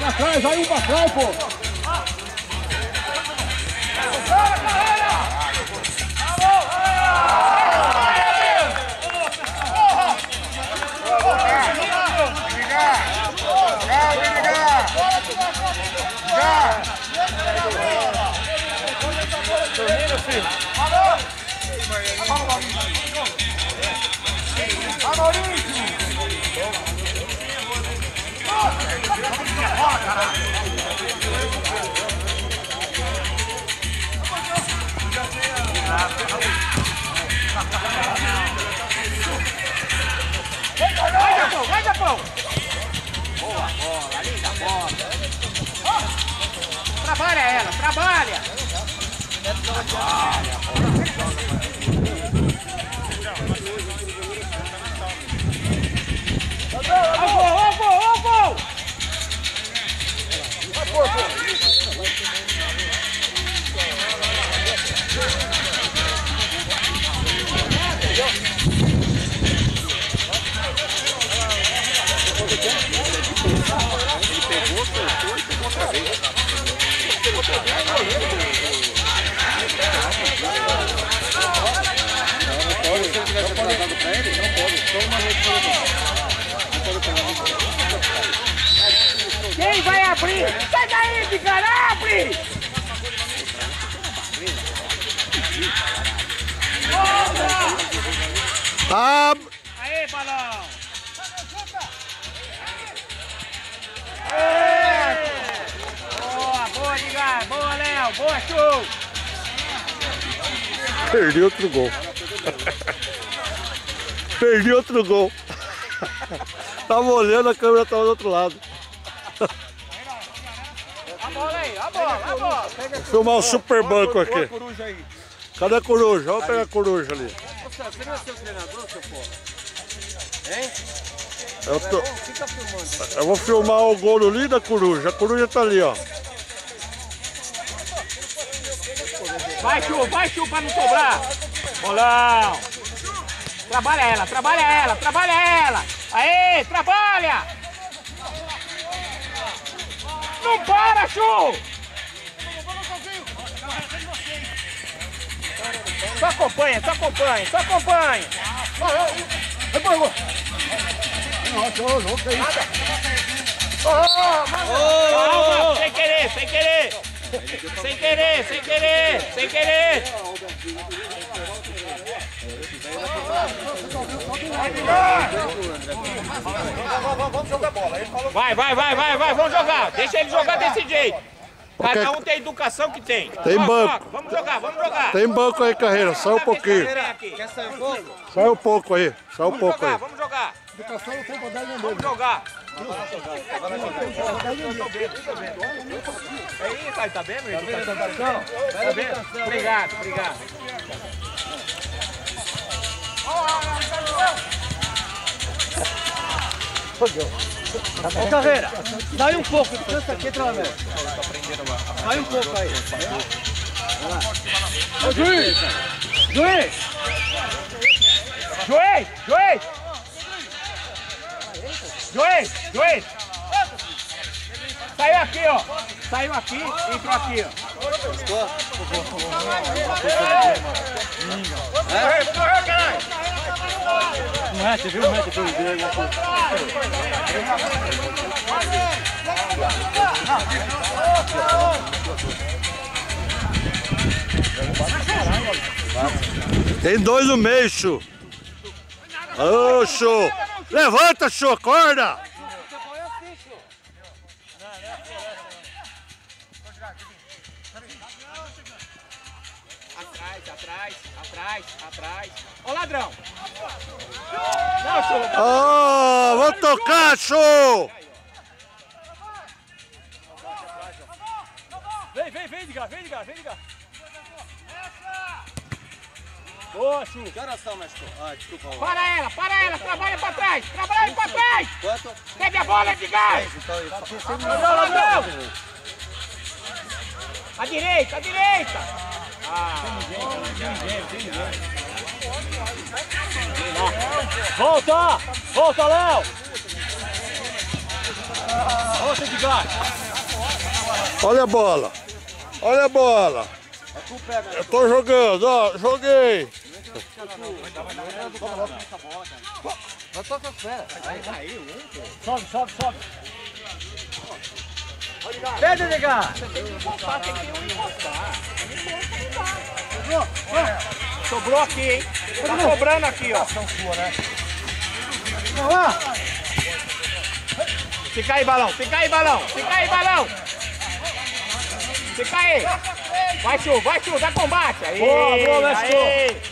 Pra trás, aí um pra trás, pô. Vai, Japão! Boa bola, linda bola! Trabalha ela, trabalha! Ó, gol! Ele pegou, soltou e pegou outra vez. Se eu tivesse atrasado pra ele, não pode. Só uma vez por Quem vai abrir? Sai daí, de cara, abre! Aê, balão! Boa, Edgar! Boa, Léo! Boa, show! Perdi outro gol. Perdi outro gol. Tava olhando, a câmera tava do outro lado. A bola aí, a bola! Vou filmar o super banco aqui. Cadê a coruja? Vamos pegar a coruja ali. Você não é seu treinador, seu porra? Hein? Fica filmando. Eu vou filmar o gol ali da coruja. A coruja tá ali, ó. Vai, Chu, pra não sobrar! Bolão! Trabalha ela! Aê, trabalha! Não para, Chu! Só acompanha! Calma, sem querer! Vamos jogar bola. Ele falou Vai, vamos jogar. Deixa ele jogar desse jeito. Cada um tem a educação que tem. Tem banco. Vamos jogar. Tem banco aí, Carreira. Sai um pouquinho. quer sair um pouco? Sai um pouco aí. Vamos jogar. Educação não tem poder de Vamos jogar. Aí, Caio, tá vendo? Tá vendo? Obrigado. Ô, Carreira, sai um pouco, descansa aqui, treinamento. Sai um pouco aí. Ô, juiz! Juiz! Saiu aqui, ó. Saiu aqui, entrou aqui, ó. Correu, caralho! Não é, você viu? Não é, você viu? Tem dois no meio, Chu. Ô, Chu. Levanta, Chu, acorda. Atrás. Ó, ladrão. Não, Chu. Ô, vou tocar, Chu. Vem, Edgar. Boa, Chu. Que horas são, mestre? Ah, desculpa. Para ela, trabalha pra trás. Quanto? Pega a bola, Edgar. Ladrão. A direita. Volta, Léo. Olha a bola. Olha a bola. Eu tô jogando, ó. Joguei. Sobe, sobe, sobe. Vem, Edgar. Sobrou aqui, hein? Tá sobrando aqui, ó. Fica aí, balão. Fica aí, balão. Fica aí, balão. Fica aí. Vai, Chu. Dá combate. Aí, Boa, boa, mestre. Aí.